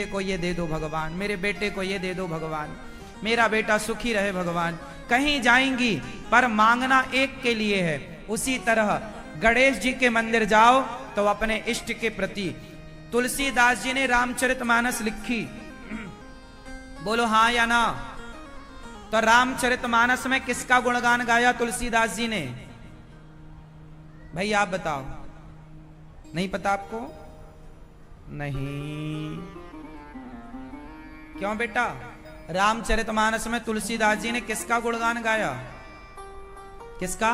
को ये दे दो भगवान, मेरे बेटे को ये दे दो भगवान, मेरा बेटा सुखी रहे भगवान। कहीं जाएंगी पर मांगना एक के लिए है। उसी तरह गणेश जी के मंदिर जाओ तो अपने इष्ट के प्रति। तुलसीदास जी ने रामचरितमानस लिखी, बोलो हाँ या ना। तो रामचरितमानस में किसका गुणगान गाया तुलसीदास जी ने? भाई आप बताओ, नहीं पता आपको? नहीं, क्यों बेटा? रामचरितमानस में तुलसीदास जी ने किसका गुणगान गाया? किसका?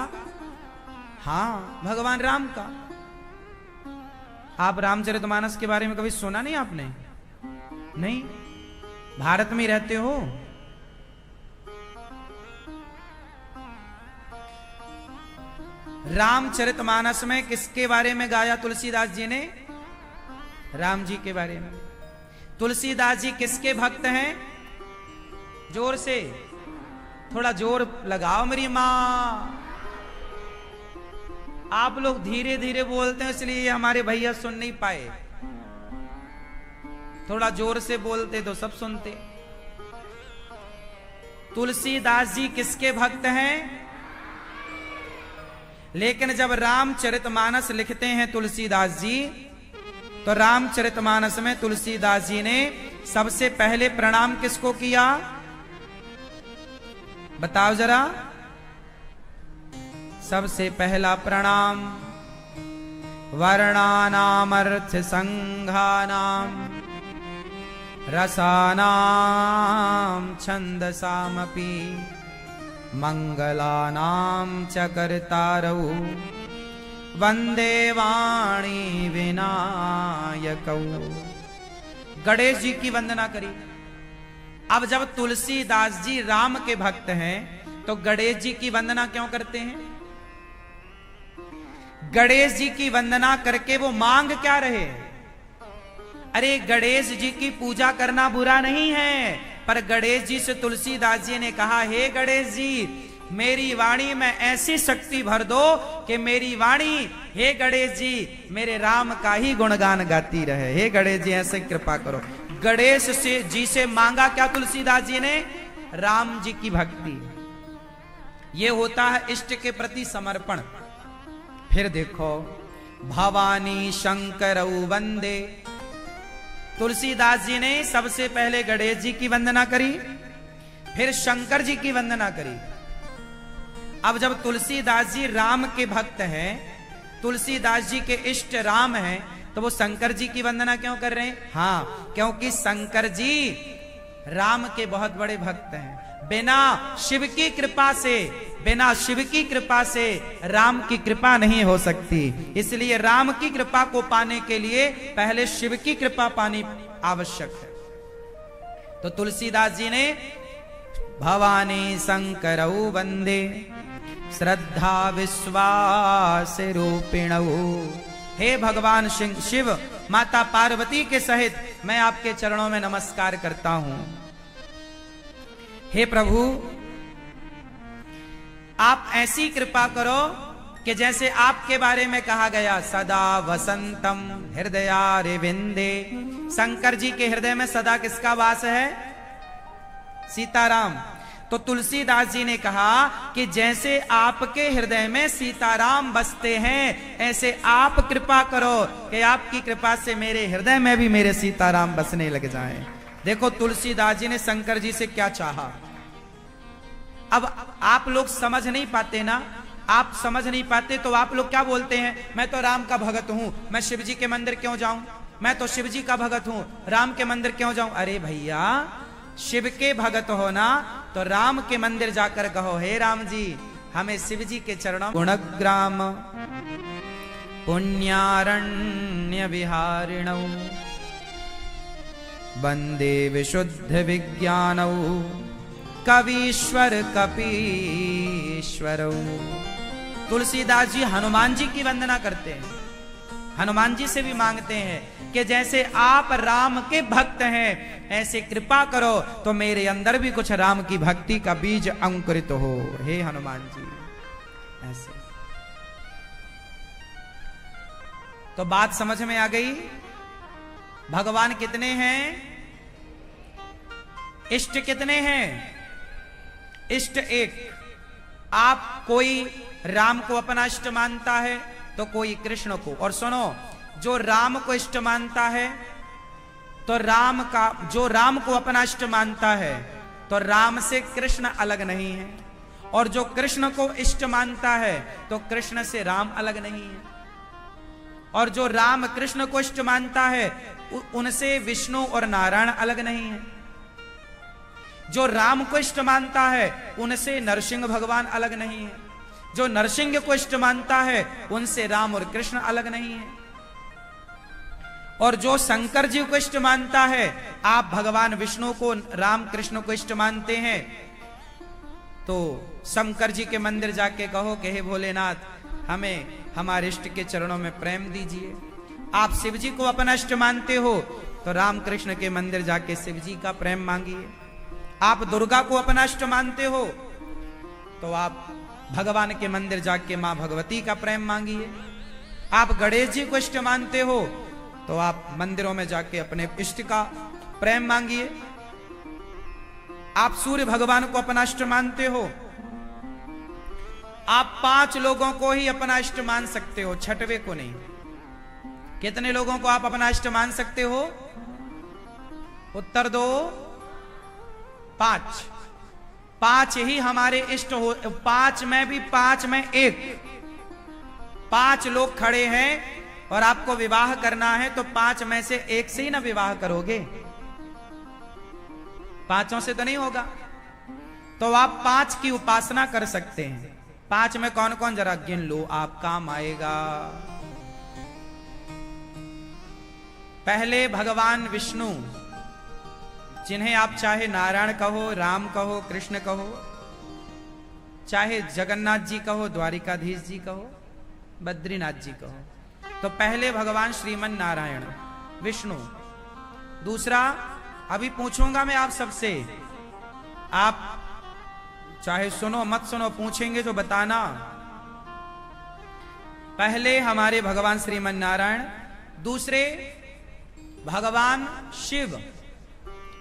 हाँ, भगवान राम का। आप रामचरितमानस के बारे में कभी सुना नहीं आपने? नहीं, भारत में रहते हो। रामचरितमानस में किसके बारे में गाया तुलसीदास जी ने? राम जी के बारे में। तुलसीदास जी किसके भक्त हैं? जोर से, थोड़ा जोर लगाओ मेरी मां। आप लोग धीरे धीरे बोलते हैं इसलिए हमारे भैया सुन नहीं पाए। थोड़ा जोर से बोलते तो सब सुनते। तुलसीदास जी किसके भक्त हैं? लेकिन जब रामचरितमानस लिखते हैं तुलसीदास जी, तो रामचरितमानस में तुलसीदास जी ने सबसे पहले प्रणाम किसको किया? बताओ जरा। सबसे पहला प्रणाम वर्णानाम अर्थ संघानाम रसानाम छंदसामपि मंगलानाम च कर्तारौ वंदे वाणी विनायकौ। गणेश जी की वंदना करी। अब जब तुलसीदास जी राम के भक्त हैं तो गणेश जी की वंदना क्यों करते हैं? गणेश जी की वंदना करके वो मांग क्या रहे? अरे गणेश जी की पूजा करना बुरा नहीं है, पर गणेश जी से तुलसीदास जी ने कहा, हे गणेश जी मेरी वाणी में ऐसी शक्ति भर दो कि मेरी वाणी, हे गणेश जी, मेरे राम का ही गुणगान गाती रहे। हे गणेश जी ऐसे कृपा करो। गणेश से जी से मांगा क्या तुलसीदास जी ने? राम जी की भक्ति। ये होता है इष्ट के प्रति समर्पण। फिर देखो, भवानी शंकरौ वंदे। तुलसीदास जी ने सबसे पहले गणेश जी की वंदना करी, फिर शंकर जी की वंदना करी। अब जब तुलसीदास जी राम के भक्त हैं, तुलसीदास जी के इष्ट राम हैं, तो वो शंकर जी की वंदना क्यों कर रहे हैं? हाँ, क्योंकि शंकर जी राम के बहुत बड़े भक्त हैं। बिना शिव की कृपा से, बिना शिव की कृपा से राम की कृपा नहीं हो सकती। इसलिए राम की कृपा को पाने के लिए पहले शिव की कृपा पानी आवश्यक है। तो तुलसीदास जी ने भवानी शंकरौ वंदे श्रद्धा विश्वास रूपिणौ। हे भगवान शिव, माता पार्वती के सहित मैं आपके चरणों में नमस्कार करता हूं। हे प्रभु, आप ऐसी कृपा करो कि जैसे आपके बारे में कहा गया, सदा वसंतम हृदयारविंदे। शंकर जी के हृदय में सदा किसका वास है? सीताराम। तो तुलसीदास जी ने कहा कि जैसे आपके हृदय में सीताराम बसते हैं, ऐसे आप कृपा करो कि आपकी कृपा से मेरे हृदय में भी मेरे सीताराम बसने लग जाएं। देखो तुलसीदास जी ने शंकर जी से क्या चाहा। अब आप लोग समझ नहीं पाते ना, आप समझ नहीं पाते तो आप लोग क्या बोलते हैं? मैं तो राम का भगत हूं, मैं शिव जी के मंदिर क्यों जाऊं? मैं तो शिव जी का भगत हूं, राम के मंदिर क्यों जाऊं? अरे भैया, शिव के भगत हो ना तो राम के मंदिर जाकर कहो, हे राम जी हमें शिव जी के चरणों गुणग्राम पुण्यारण्य विहारिणौ वंदे विशुद्ध विज्ञानौ कवीश्वर कपीश्वरौ। तुलसीदास जी हनुमान जी की वंदना करते हैं, हनुमान जी से भी मांगते हैं कि जैसे आप राम के भक्त हैं, ऐसे कृपा करो तो मेरे अंदर भी कुछ राम की भक्ति का बीज अंकुरित हो। हे हनुमान जी, ऐसे। तो बात समझ में आ गई? भगवान कितने हैं? इष्ट कितने हैं? इष्ट एक। आप कोई राम को अपना इष्ट मानता है तो कोई कृष्ण को। और सुनो, जो राम को इष्ट मानता है तो जो राम को अपना इष्ट मानता है तो राम से कृष्ण अलग नहीं है, और जो कृष्ण को इष्ट मानता है तो कृष्ण से राम अलग नहीं है, और जो राम कृष्ण को इष्ट मानता है उनसे विष्णु और नारायण अलग नहीं है, जो राम को इष्ट मानता है उनसे नरसिंह भगवान अलग नहीं है, जो नरसिंह को इष्ट मानता है उनसे राम और कृष्ण अलग नहीं है, और जो शंकर जी को इष्ट मानता है, आप भगवान विष्णु को राम कृष्ण को इष्ट मानते हैं, तो शंकर जी के मंदिर जाके कहो कि हे भोलेनाथ, हमें हमारे इष्ट के चरणों में प्रेम दीजिए। आप शिव जी को अपना इष्ट मानते हो तो राम कृष्ण के मंदिर जाके शिव जी का प्रेम मांगिए। आप दुर्गा को अपना इष्ट मानते हो तो आप भगवान के मंदिर जाके मां भगवती का प्रेम मांगिए। आप गणेश जी को इष्ट मानते हो तो आप मंदिरों में जाके अपने इष्ट का प्रेम मांगिए। आप सूर्य भगवान को अपना इष्ट मानते हो, आप 5 लोगों को ही अपना इष्ट मान सकते हो, छठवें को नहीं। कितने लोगों को आप अपना इष्ट मान सकते हो? उत्तर दो। 5। 5 ही हमारे इष्ट हो। 5 में भी 5 में 1। 5 लोग खड़े हैं और आपको विवाह करना है तो 5 में से 1 से ही ना विवाह करोगे, 5 से तो नहीं होगा। तो आप 5 की उपासना कर सकते हैं। 5 में कौन कौन, जरा गिन लो, आप काम आएगा। पहले भगवान विष्णु, जिन्हें आप चाहे नारायण कहो, राम कहो, कृष्ण कहो, चाहे जगन्नाथ जी कहो, द्वारिकाधीश जी कहो, बद्रीनाथ जी कहो। तो पहले भगवान श्रीमन नारायण विष्णु। दूसरा, अभी पूछूंगा मैं आप सबसे, आप चाहे सुनो मत सुनो, पूछेंगे तो बताना। पहले हमारे भगवान श्रीमन नारायण, दूसरे भगवान शिव।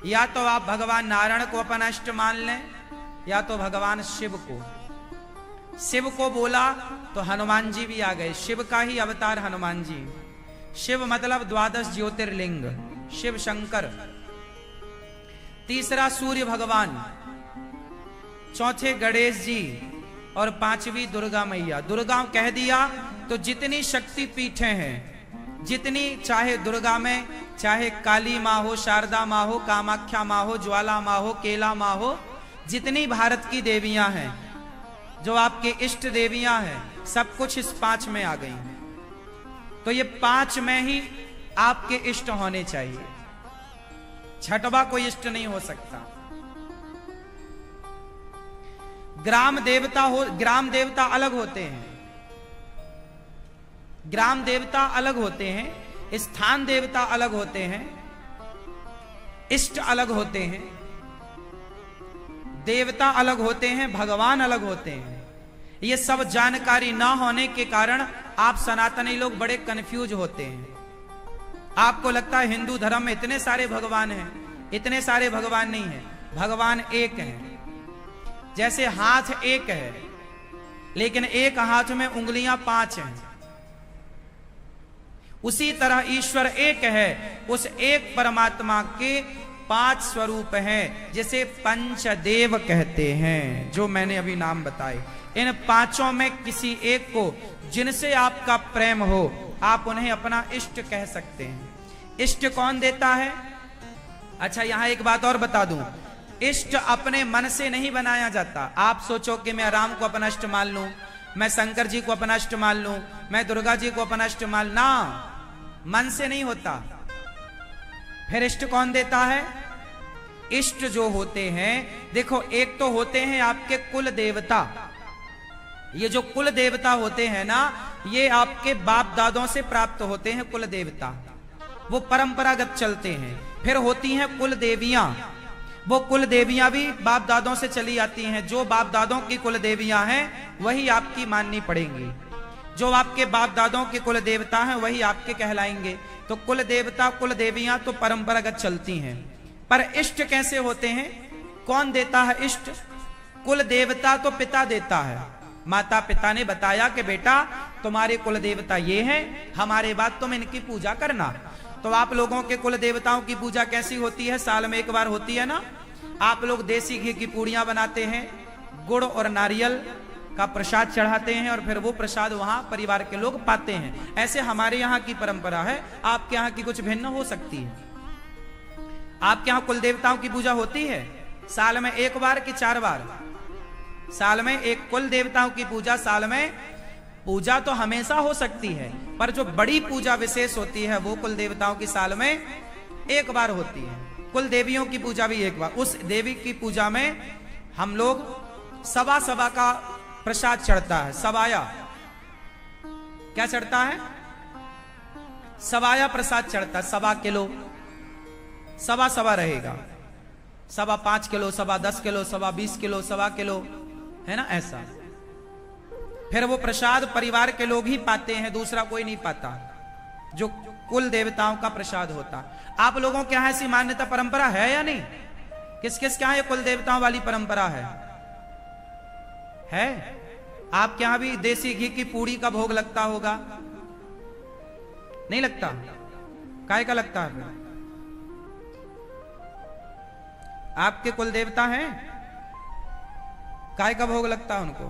या तो आप भगवान नारायण को अपना इष्ट मान लें या तो भगवान शिव को। शिव को बोला तो हनुमान जी भी आ गए, शिव का ही अवतार हनुमान जी। शिव मतलब 12 ज्योतिर्लिंग, शिव शंकर। तीसरा सूर्य भगवान, चौथे गणेश जी, और 5वीं दुर्गा मैया। दुर्गा कह दिया तो जितनी शक्ति पीठें हैं, जितनी, चाहे दुर्गा में चाहे काली माँ हो, शारदा माँ हो, कामाख्या माँ हो, ज्वाला माँ हो, केला माँ हो, जितनी भारत की देवियां हैं, जो आपके इष्ट देवियां हैं, सब कुछ इस 5 में आ गई। तो ये 5 में ही आपके इष्ट होने चाहिए, छठवा कोई इष्ट नहीं हो सकता। ग्राम देवता अलग होते हैं, ग्राम देवता अलग होते हैं, स्थान देवता अलग होते हैं, इष्ट अलग होते हैं, देवता अलग होते हैं, भगवान अलग होते हैं। ये सब जानकारी ना होने के कारण आप सनातनी लोग बड़े कंफ्यूज होते हैं। आपको लगता है हिंदू धर्म में इतने सारे भगवान हैं, इतने सारे भगवान नहीं है, भगवान एक है। जैसे हाथ एक है लेकिन एक हाथ में उंगलियां 5 हैं, उसी तरह ईश्वर एक है, उस एक परमात्मा के 5 स्वरूप हैं, जिसे पंचदेव कहते हैं, जो मैंने अभी नाम बताए। इन 5 में किसी एक को, जिनसे आपका प्रेम हो, आप उन्हें अपना इष्ट कह सकते हैं। इष्ट कौन देता है? अच्छा, यहां एक बात और बता दूं, इष्ट अपने मन से नहीं बनाया जाता। आप सोचो कि मैं राम को अपना इष्ट मान लूं, मैं शंकर जी को अपना इष्ट मान लूं, मैं दुर्गा जी को अपना इष्ट मान, ना, मन से नहीं होता। फिर इष्ट कौन देता है? इष्ट जो होते हैं, देखो, एक तो होते हैं आपके कुल देवता। ये जो कुल देवता होते हैं ना, ये आपके बाप दादों से प्राप्त होते हैं कुल देवता, वो परंपरागत चलते हैं। फिर होती हैं कुल देवियां, वो कुल देवियां भी बाप दादों से चली आती हैं। जो बाप दादों की कुल देवियां हैं वही आपकी माननी पड़ेंगी, जो आपके बाप दादों के कुल देवता हैं वही आपके कहलाएंगे। तो कुल देवता कुल देवियां तो परंपरागत चलती हैं, पर इष्ट कैसे होते हैं? कौन देता है इष्ट? कुल देवता तो पिता देता है। माता पिता ने बताया कि बेटा तुम्हारे कुल देवता ये हैं, हमारे बाद तुम इनकी पूजा करना। तो आप लोगों के कुल देवताओं की पूजा कैसी होती है? साल में एक बार होती है ना। आप लोग देसी घी की पूड़ियां बनाते हैं, गुड़ और नारियल का प्रसाद चढ़ाते हैं और फिर वो प्रसाद वहां परिवार के लोग पाते हैं। ऐसे हमारे यहाँ की परंपरा है। आपके यहाँ की कुछ भिन्न हो सकती है। आपके यहाँ कुल देवताओं की पूजा होती है साल में एक बार कि 4 बार? साल में एक कुल देवताओं की पूजा, साल में पूजा तो हमेशा हो सकती है, पर जो बड़ी पूजा विशेष होती है वो कुल देवताओं की साल में एक बार होती है। कुल देवियों की पूजा भी एक बार। उस देवी की पूजा में हम लोग सवा सवा का प्रसाद चढ़ता है। सवाया क्या चढ़ता है? सवाया प्रसाद चढ़ता है। 1.25 किलो, सवा सवा रहेगा। 5.25 किलो, 10.25 किलो, 20 किलो, 1.25 किलो, है ना ऐसा। फिर वो प्रसाद परिवार के लोग ही पाते हैं, दूसरा कोई नहीं पाता, जो कुल देवताओं का प्रसाद होता। आप लोगों के यहां ऐसी मान्यता परंपरा है या नहीं? किस किस के यहां ये कुल देवताओं वाली परंपरा है? आपके यहां भी देसी घी की पूड़ी का भोग लगता होगा? नहीं लगता? काय का लगता है? आपके कुल देवता हैं, काय का भोग लगता है उनको?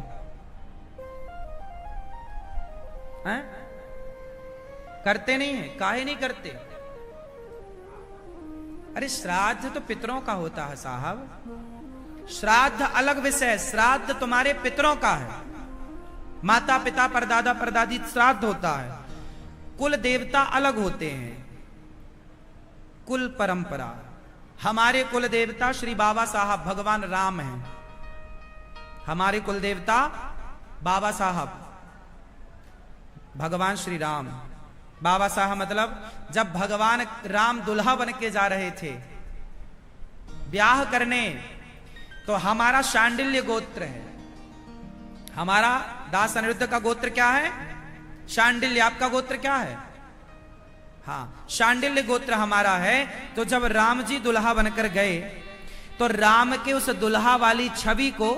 हैं? करते नहीं है? काहे नहीं करते? अरे श्राद्ध तो पितरों का होता है साहब। श्राद्ध अलग विषय। श्राद्ध तुम्हारे पितरों का है, माता पिता परदादा परदादी श्राद्ध होता है। कुल देवता अलग होते हैं। कुल परंपरा, हमारे कुल देवता श्री बाबा साहब भगवान राम हैं। हमारे कुल देवता बाबा साहब भगवान श्री राम। बाबा साहब मतलब जब भगवान राम दुल्हा बन के जा रहे थे ब्याह करने, तो हमारा शांडिल्य गोत्र है। हमारा दास अनिरुद्ध का गोत्र क्या है? शांडिल्य। आपका गोत्र क्या है? हाँ, शांडिल्य गोत्र हमारा है। तो जब राम जी दुल्हा बनकर गए तो राम के उस दुल्हा वाली छवि को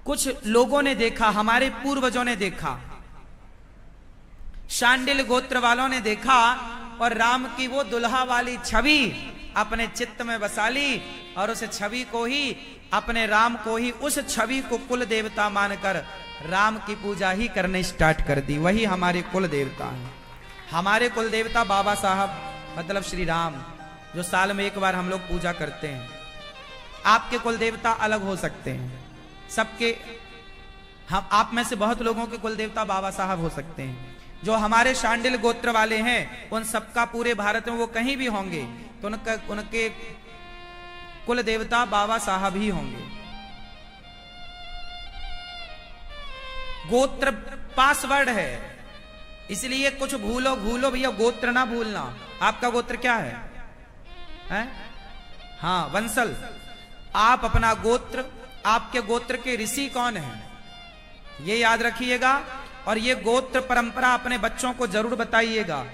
कुछ लोगों ने देखा, हमारे पूर्वजों ने देखा, शांडिल्य गोत्र वालों ने देखा और राम की वो दुल्हा वाली छवि अपने चित्त में बसा ली और उस छवि को ही, अपने राम को ही, उस छवि को कुल देवता मानकर राम की पूजा ही करने स्टार्ट कर दी। वही हमारे कुल देवता हैं। हमारे कुल देवता बाबा साहब मतलब श्री राम, जो साल में एक बार हम लोग पूजा करते हैं। आपके कुल देवता अलग हो सकते हैं सबके। हम आप में से बहुत लोगों के कुल देवता बाबा साहब हो सकते हैं। जो हमारे शांडिल गोत्र वाले हैं उन सबका पूरे भारत में वो कहीं भी होंगे तो उनके कुल देवता बाबा साहब ही होंगे। गोत्र पासवर्ड है, इसलिए कुछ भूलो भैया, गोत्र ना भूलना। आपका गोत्र क्या है? हाँ, वंशल। आप अपना गोत्र, आपके गोत्र के ऋषि कौन है ये याद रखिएगा और ये गोत्र परंपरा अपने बच्चों को जरूर बताइएगा।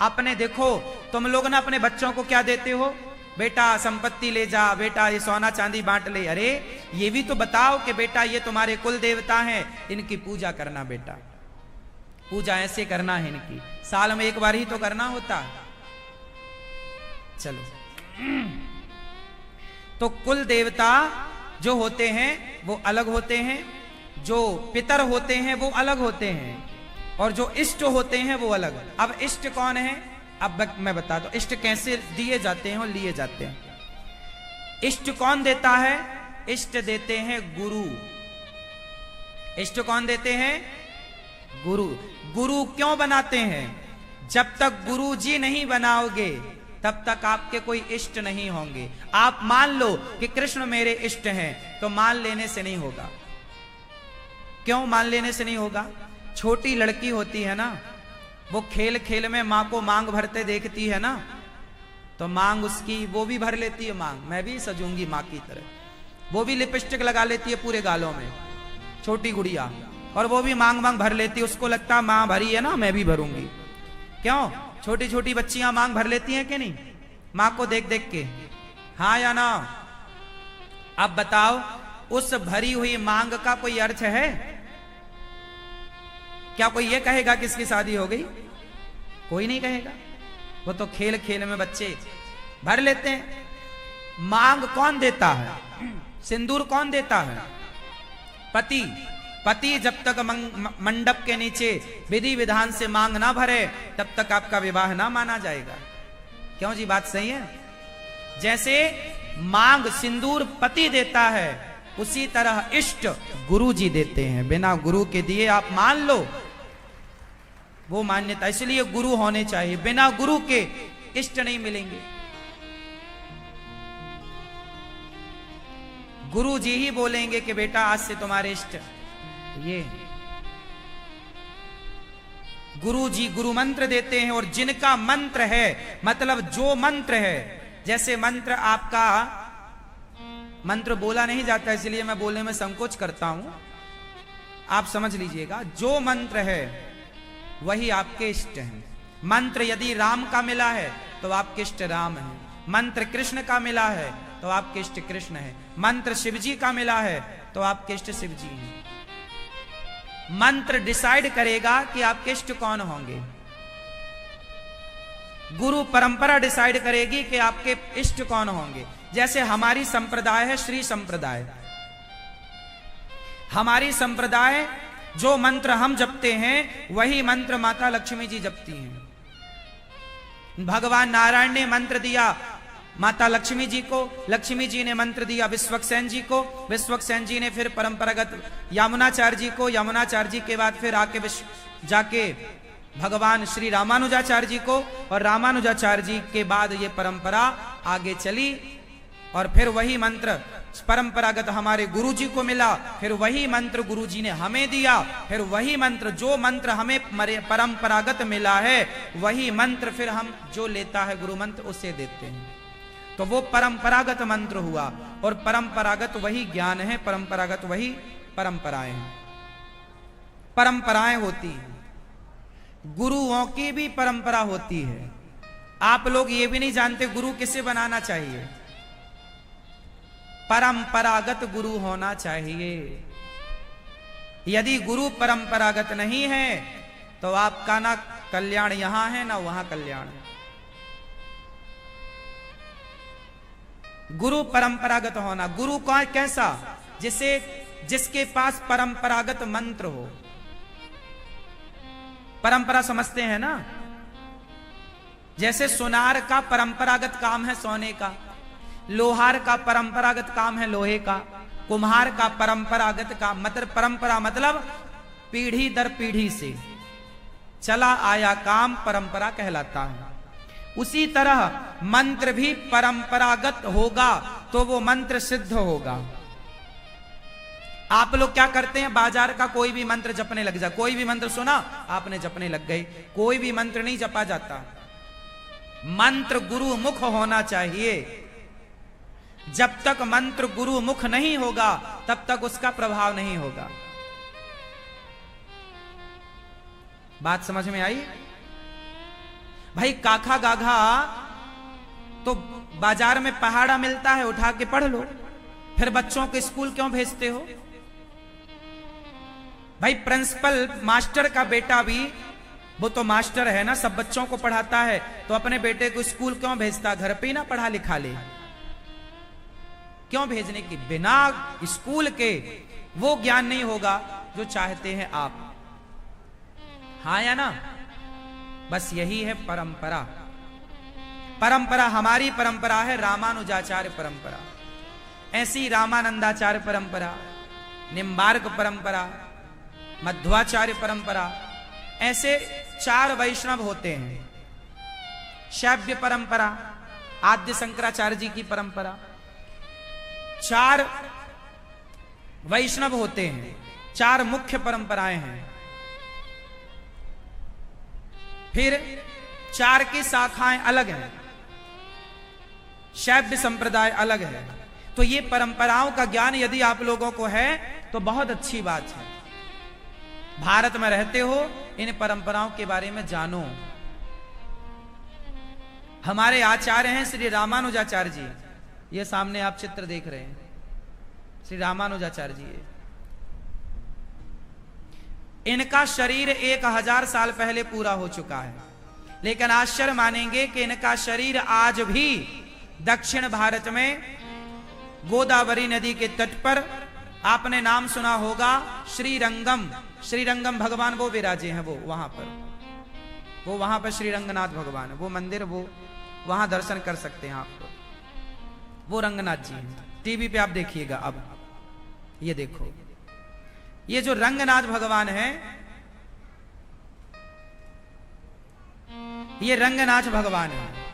अपने देखो, तुम लोग ना अपने बच्चों को क्या देते हो? बेटा संपत्ति ले जा, बेटा ये सोना चांदी बांट ले। अरे ये भी तो बताओ कि बेटा ये तुम्हारे कुल देवता हैं, इनकी पूजा करना। बेटा पूजा ऐसे करना है इनकी, साल में एक बार ही तो करना होता है। चलो, तो कुल देवता जो होते हैं वो अलग होते हैं, जो पितर होते हैं वो अलग होते हैं, और जो इष्ट होते हैं वो अलग। अब इष्ट कौन है? अब मैं बताता हूं इष्ट कैसे दिए जाते हैं और लिए जाते हैं। इष्ट कौन देता है? इष्ट देते हैं गुरु। इष्ट कौन देते हैं? गुरु। गुरु क्यों बनाते हैं? जब तक गुरु जी नहीं बनाओगे तब तक आपके कोई इष्ट नहीं होंगे। आप मान लो कि कृष्ण मेरे इष्ट हैं, तो मान लेने से नहीं होगा। क्यों मान लेने से नहीं होगा? छोटी लड़की होती है ना, वो खेल खेल में मां को मांग भरते देखती है ना, तो मांग उसकी वो भी भर लेती है। मांग, मैं भी सजूंगी मां की तरह। वो भी लिपस्टिक लगा लेती है पूरे गालों में, छोटी गुड़िया, और वो भी मांग भर लेती है। उसको लगता है मां भरी है ना, मैं भी भरूंगी। क्यों? छोटी छोटी बच्चियां मांग भर लेती हैं कि नहीं? मां को देख देख के, हाँ या ना? अब बताओ, उस भरी हुई मांग का कोई अर्थ है? क्या कोई ये कहेगा कि इसकी शादी हो गई? कोई नहीं कहेगा। वो तो खेल खेल में बच्चे भर लेते हैं। मांग कौन देता है? सिंदूर कौन देता है? पति। पति जब तक मंडप के नीचे विधि विधान से मांग ना भरे, तब तक आपका विवाह ना माना जाएगा। क्यों जी, बात सही है? जैसे मांग सिंदूर पति देता है, उसी तरह इष्ट गुरु जी देते हैं। बिना गुरु के दिए आप मान लो, वो मान्यता। इसलिए गुरु होने चाहिए, बिना गुरु के इष्ट नहीं मिलेंगे। गुरु जी ही बोलेंगे कि बेटा आज से तुम्हारे इष्ट ये। गुरु जी गुरु मंत्र देते हैं, और जिनका मंत्र है, मतलब जो मंत्र है, जैसे मंत्र आपका, मंत्र बोला नहीं जाता इसलिए मैं बोलने में संकोच करता हूं, आप समझ लीजिएगा। जो मंत्र है वही आपके इष्ट हैं। मंत्र यदि राम का मिला है तो आपके इष्ट राम है। मंत्र कृष्ण का मिला है तो आपके इष्ट कृष्ण है। मंत्र शिव जी का मिला है तो आपके इष्ट शिव जी हैं। मंत्र डिसाइड करेगा कि आपके इष्ट कौन होंगे। गुरु परंपरा डिसाइड करेगी कि आपके इष्ट कौन होंगे। जैसे हमारी संप्रदाय है श्री संप्रदाय। हमारी संप्रदाय जो मंत्र हम जपते हैं वही मंत्र माता लक्ष्मी जी जपती हैं। भगवान नारायण ने मंत्र दिया माता लक्ष्मी जी को, लक्ष्मी जी ने मंत्र दिया विश्वक्सेन जी को, विश्वक्सेन जी ने फिर परंपरागत यमुनाचार्य जी को, यमुनाचार्य जी के बाद फिर आके जाके भगवान श्री रामानुजाचार्य जी को, और रामानुजाचार्य जी के बाद ये परंपरा आगे चली। और फिर वही मंत्र परंपरागत हमारे गुरु जी को मिला, फिर वही मंत्र गुरु जी ने हमें दिया, फिर वही मंत्र, जो मंत्र हमें परंपरागत मिला है वही मंत्र फिर हम जो लेता है गुरु मंत्र उसे देते हैं। तो वो परंपरागत मंत्र हुआ, और परंपरागत वही ज्ञान है, परंपरागत वही परंपराएं हैं। परंपराएं होती हैं, गुरुओं की भी परंपरा होती है। आप लोग ये भी नहीं जानते गुरु किसे बनाना चाहिए। परंपरागत गुरु होना चाहिए। यदि गुरु परंपरागत नहीं है तो आपका ना कल्याण यहां है ना वहां कल्याण है। गुरु परंपरागत होना। गुरु का कैसा? जिसके पास परंपरागत मंत्र हो। परंपरा समझते हैं ना? जैसे सुनार का परंपरागत काम है सोने का, लोहार का परंपरागत काम है लोहे का, कुम्हार का परंपरागत काम, मतलब परंपरा मतलब पीढ़ी दर पीढ़ी से चला आया काम परंपरा कहलाता है। उसी तरह मंत्र भी परंपरागत होगा तो वो मंत्र सिद्ध होगा। आप लोग क्या करते हैं, बाजार का कोई भी मंत्र जपने लग जा। कोई भी मंत्र सुना आपने जपने लग गए। कोई भी मंत्र नहीं जपा जाता। मंत्र गुरु मुख होना चाहिए। जब तक मंत्र गुरु मुख नहीं होगा तब तक उसका प्रभाव नहीं होगा। बात समझ में आई? भाई काखा गाघा तो बाजार में पहाड़ा मिलता है, उठा के पढ़ लो। फिर बच्चों को स्कूल क्यों भेजते हो? भाई प्रिंसिपल मास्टर का बेटा भी, वो तो मास्टर है ना, सब बच्चों को पढ़ाता है, तो अपने बेटे को स्कूल क्यों भेजता? घर पे ही ना पढ़ा लिखा ले। क्यों भेजने की? बिना स्कूल के वो ज्ञान नहीं होगा जो चाहते हैं आप। हाँ या ना? बस यही है परंपरा। परंपरा हमारी परंपरा है रामानुजाचार्य परंपरा। ऐसी रामानंदाचार्य परंपरा, निम्बार्क परंपरा, मध्वाचार्य परंपरा, ऐसे 4 वैष्णव होते हैं। शैव्य परंपरा, आद्य शंकराचार्य जी की परंपरा, 4 वैष्णव होते हैं। 4 मुख्य परंपराएं हैं। फिर 4 की शाखाएं अलग हैं। शैव्य संप्रदाय अलग है। तो ये परंपराओं का ज्ञान यदि आप लोगों को है तो बहुत अच्छी बात है। भारत में रहते हो, इन परंपराओं के बारे में जानो। हमारे आचार्य हैं श्री रामानुजाचार्य जी। ये सामने आप चित्र देख रहे हैं, श्री रामानुजाचार्य जी। इनका शरीर 1000 साल पहले पूरा हो चुका है, लेकिन आश्चर्य मानेंगे कि इनका शरीर आज भी दक्षिण भारत में गोदावरी नदी के तट पर, आपने नाम सुना होगा श्रीरंगम, श्रीरंगम भगवान वो विराजे हैं, वो वहां पर, वो वहां पर श्री रंगनाथ भगवान है, वो मंदिर, वो वहां दर्शन कर सकते हैं आप, वो रंगनाथ जी हैं। टीवी पे आप देखिएगा। अब ये देखो, ये जो रंगनाथ भगवान है, ये रंगनाथ भगवान है।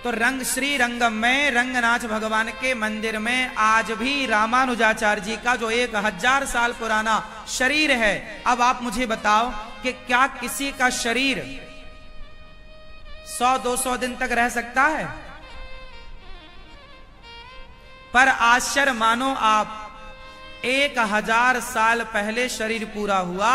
तो श्री रंगम में रंगनाथ भगवान के मंदिर में आज भी रामानुजाचार्य जी का जो 1000 साल पुराना शरीर है। अब आप मुझे बताओ कि क्या किसी का शरीर 100-200 दिन तक रह सकता है? पर आश्चर्य मानो आप, 1000 साल पहले शरीर पूरा हुआ,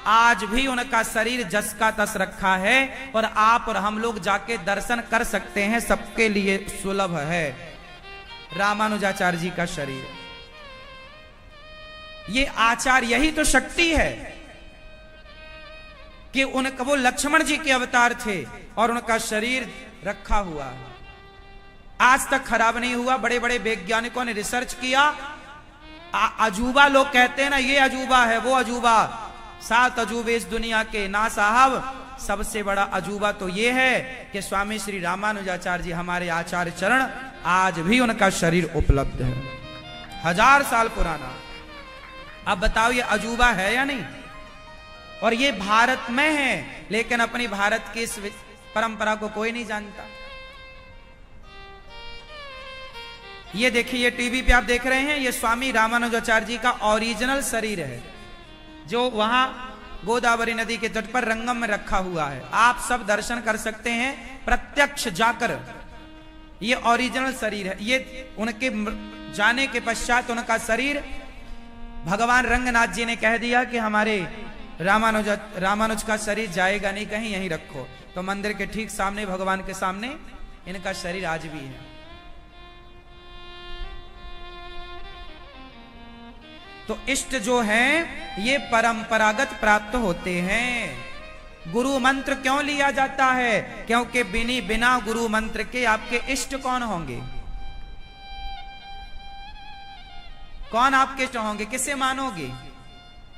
आज भी उनका शरीर जस का तस रखा है, और आप और हम लोग जाके दर्शन कर सकते हैं, सबके लिए सुलभ है रामानुजाचार्य जी का शरीर। ये आचार्य, यही तो शक्ति है कि उनका, वो लक्ष्मण जी के अवतार थे और उनका शरीर रखा हुआ है, आज तक खराब नहीं हुआ। बड़े बड़े वैज्ञानिकों ने रिसर्च किया। अजूबा लोग कहते हैं ना, ये अजूबा है, वो अजूबा, 7 अजूबे इस दुनिया के, ना साहब, सबसे बड़ा अजूबा तो ये है कि स्वामी श्री रामानुजाचार्य जी, हमारे आचार्य चरण, आज भी उनका शरीर उपलब्ध है, 1000 साल पुराना। अब बताओ ये अजूबा है या नहीं? और ये भारत में है, लेकिन अपनी भारत की इस परंपरा को कोई नहीं जानता। ये देखिए, ये टीवी पे आप देख रहे हैं, ये स्वामी रामानुजाचार्य जी का ओरिजिनल शरीर है, जो वहां गोदावरी नदी के तट पर रंगम में रखा हुआ है। आप सब दर्शन कर सकते हैं प्रत्यक्ष जाकर। ये ओरिजिनल शरीर है। ये उनके जाने के पश्चात उनका शरीर भगवान रंगनाथ जी ने कह दिया कि हमारे रामानुज का शरीर जाएगा नहीं कहीं, यहीं रखो। तो मंदिर के ठीक सामने, भगवान के सामने इनका शरीर आज भी है। तो इष्ट जो हैं ये परंपरागत प्राप्त होते हैं। गुरु मंत्र क्यों लिया जाता है? क्योंकि बिना गुरु मंत्र के आपके इष्ट कौन होंगे? कौन आपके इष्ट होंगे? किसे मानोगे?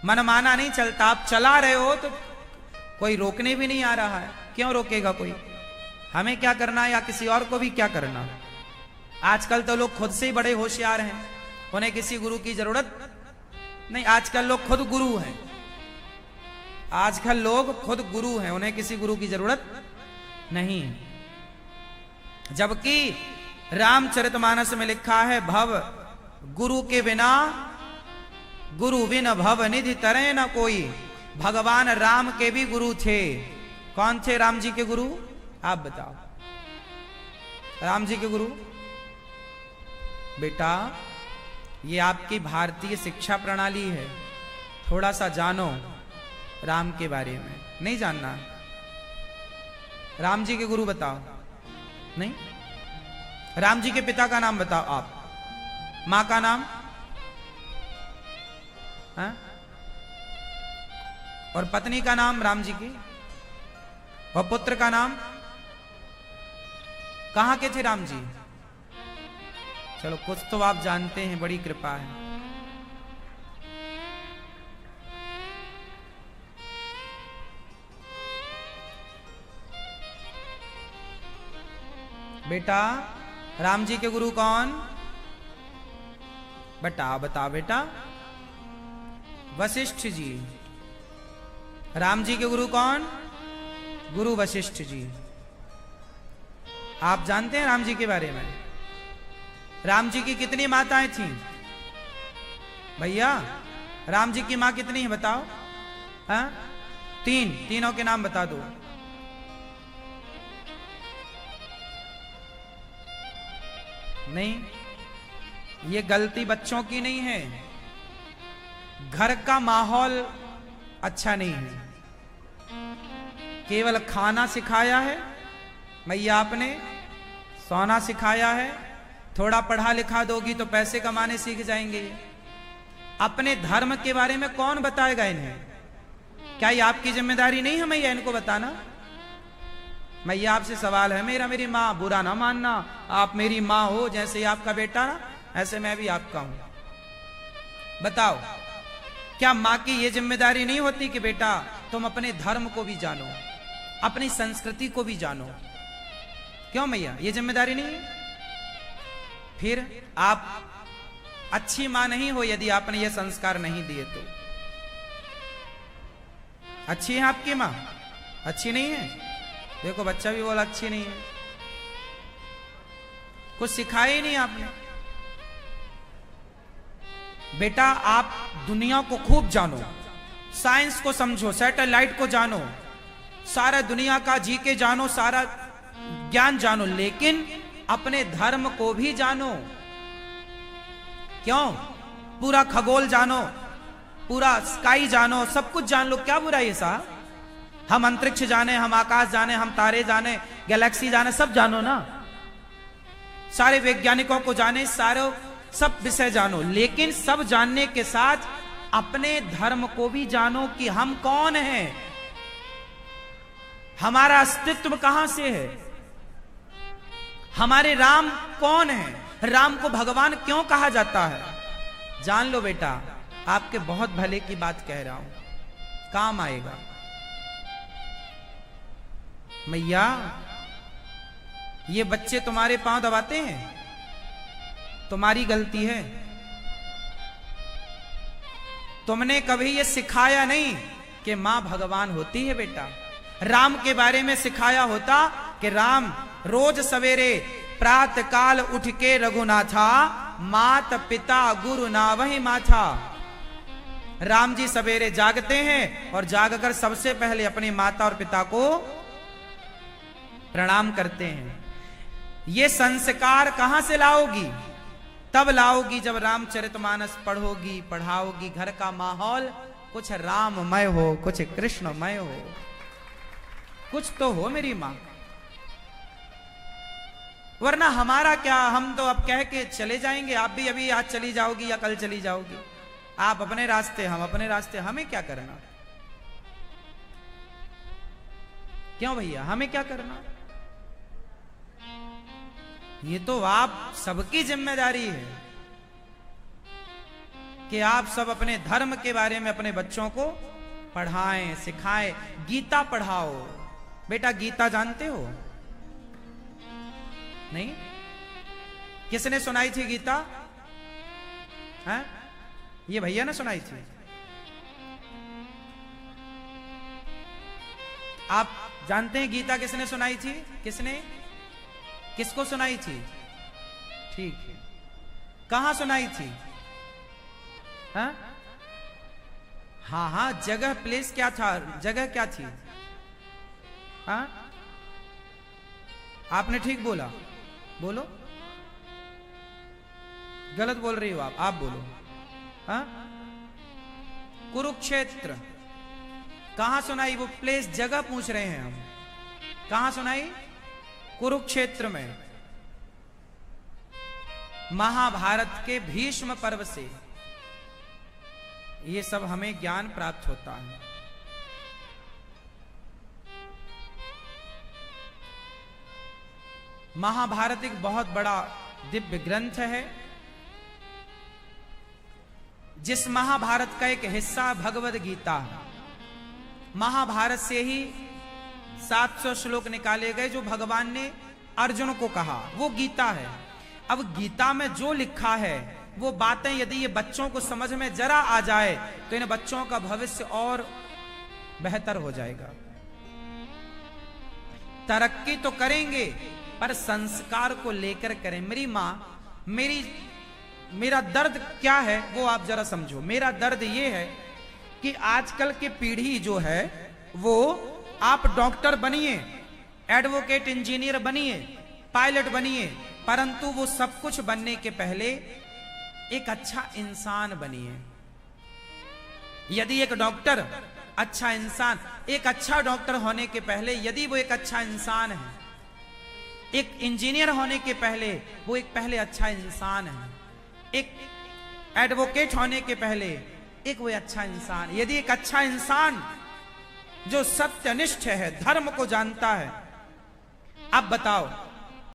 मनमाना नहीं चलता। आप चला रहे हो तो कोई रोकने भी नहीं आ रहा है, क्यों रोकेगा कोई? हमें क्या करना है या किसी और को भी क्या करना? आजकल तो लोग खुद से ही बड़े होशियार हैं, उन्हें किसी गुरु की जरूरत नहीं। आजकल लोग खुद गुरु हैं, आजकल लोग खुद गुरु हैं, उन्हें किसी गुरु की जरूरत नहीं। जबकि रामचरितमानस में लिखा है, भव गुरु के बिना, गुरु बिन भव निधि तरे न कोई। भगवान राम के भी गुरु थे। कौन थे राम जी के गुरु? आप बताओ। राम जी के गुरु, बेटा ये आपकी भारतीय शिक्षा प्रणाली है, थोड़ा सा जानो राम के बारे में। नहीं जानना? राम जी के गुरु बताओ। नहीं? राम जी के पिता का नाम बताओ आप, मां का नाम, हाँ? और पत्नी का नाम राम जी की, और पुत्र का नाम? कहां के थे राम जी? चलो कुछ तो आप जानते हैं, बड़ी कृपा है। बेटा राम जी के गुरु कौन? बताओ बताओ बेटा। वशिष्ठ जी। राम जी के गुरु कौन? गुरु वशिष्ठ जी। आप जानते हैं राम जी के बारे में? राम जी की कितनी माताएं थीं भैया? राम जी की मां कितनी है बताओ? हाँ? 3। तीनों के नाम बता दो। नहीं, ये गलती बच्चों की नहीं है, घर का माहौल अच्छा नहीं है। केवल खाना सिखाया है भैया आपने, सोना सिखाया है, थोड़ा पढ़ा लिखा दोगी तो पैसे कमाने सीख जाएंगे। अपने धर्म के बारे में कौन बताएगा इन्हें? क्या ये आपकी जिम्मेदारी नहीं है मैया इनको बताना? मैया आपसे सवाल है मेरा, मेरी माँ बुरा ना मानना, आप मेरी माँ हो, जैसे आपका बेटा ना ऐसे मैं भी आपका हूं। बताओ, क्या माँ की ये जिम्मेदारी नहीं होती कि बेटा तुम अपने धर्म को भी जानो, अपनी संस्कृति को भी जानो? क्यों मैया, ये जिम्मेदारी नहीं है? फिर आप अच्छी मां नहीं हो यदि आपने ये संस्कार नहीं दिए तो। अच्छी है आपकी मां? अच्छी नहीं है? देखो बच्चा भी बोला अच्छी नहीं है, कुछ सिखाया ही नहीं आपने। बेटा आप दुनिया को खूब जानो, साइंस को समझो, सैटेलाइट को जानो, सारा दुनिया का जीके जानो, सारा ज्ञान जानो, लेकिन अपने धर्म को भी जानो। क्यों? पूरा खगोल जानो, पूरा स्काई जानो, सब कुछ जान लो, क्या बुराई है साहब? हम अंतरिक्ष जाने, हम आकाश जाने, हम तारे जाने, गैलेक्सी जाने, सब जानो ना, सारे वैज्ञानिकों को जाने, सारे सब विषय जानो, लेकिन सब जानने के साथ अपने धर्म को भी जानो कि हम कौन हैं, हमारा अस्तित्व कहां से है, हमारे राम कौन है, राम को भगवान क्यों कहा जाता है। जान लो बेटा, आपके बहुत भले की बात कह रहा हूं, काम आएगा। मैया ये बच्चे तुम्हारे पांव दबाते हैं, तुम्हारी गलती है। तुमने कभी ये सिखाया नहीं कि मां भगवान होती है बेटा। राम के बारे में सिखाया होता कि राम रोज सवेरे प्रातः काल उठ के रघुनाथा, मात पिता गुरु नावहि माथा। राम जी सवेरे जागते हैं और जागकर सबसे पहले अपनी माता और पिता को प्रणाम करते हैं। ये संस्कार कहां से लाओगी? तब लाओगी जब रामचरितमानस पढ़ोगी, पढ़ाओगी, घर का माहौल कुछ राममय हो, कुछ कृष्णमय हो, कुछ तो हो मेरी मां। वरना हमारा क्या, हम तो अब कह के चले जाएंगे, आप भी अभी आज चली जाओगी या कल चली जाओगी, आप अपने रास्ते, हम अपने रास्ते, हमें क्या करना? क्यों भैया, हमें क्या करना? ये तो आप सबकी जिम्मेदारी है कि आप सब अपने धर्म के बारे में अपने बच्चों को पढ़ाएं, सिखाएं। गीता पढ़ाओ बेटा। गीता जानते हो? नहीं? किसने सुनाई थी गीता? हैं? ये भैया ने सुनाई थी। आप जानते हैं गीता किसने सुनाई थी? किसने, किसको सुनाई थी? ठीक है, कहां सुनाई थी? हाँ हाँ, जगह प्लेस क्या था, जगह क्या थी? हाँ आपने ठीक बोला, बोलो। गलत बोल रही हो आप बोलो। हाँ, कुरुक्षेत्र। कहां सुनाई वो प्लेस, जगह पूछ रहे हैं हम, कहां सुनाई? कुरुक्षेत्र में। महाभारत के भीष्म पर्व से ये सब हमें ज्ञान प्राप्त होता है। महाभारत एक बहुत बड़ा दिव्य ग्रंथ है, जिस महाभारत का एक हिस्सा भगवद गीता है। महाभारत से ही 700 श्लोक निकाले गए जो भगवान ने अर्जुन को कहा, वो गीता है। अब गीता में जो लिखा है वो बातें यदि ये बच्चों को समझ में जरा आ जाए तो इन बच्चों का भविष्य और बेहतर हो जाएगा। तरक्की तो करेंगे पर संस्कार को लेकर करें। मेरी मां, मेरा दर्द क्या है वो आप जरा समझो। मेरा दर्द ये है कि आजकल की पीढ़ी जो है वो, आप डॉक्टर बनिए, एडवोकेट, इंजीनियर बनिए, पायलट बनिए, परंतु वो सब कुछ बनने के पहले एक अच्छा इंसान बनिए। यदि एक डॉक्टर अच्छा इंसान, एक अच्छा डॉक्टर होने के पहले यदि वो एक अच्छा इंसान है एक इंजीनियर होने के पहले वो एक पहले अच्छा इंसान है, एक एडवोकेट होने के पहले एक वो अच्छा इंसान। यदि एक अच्छा इंसान जो सत्यनिष्ठ है, धर्म को जानता है, अब बताओ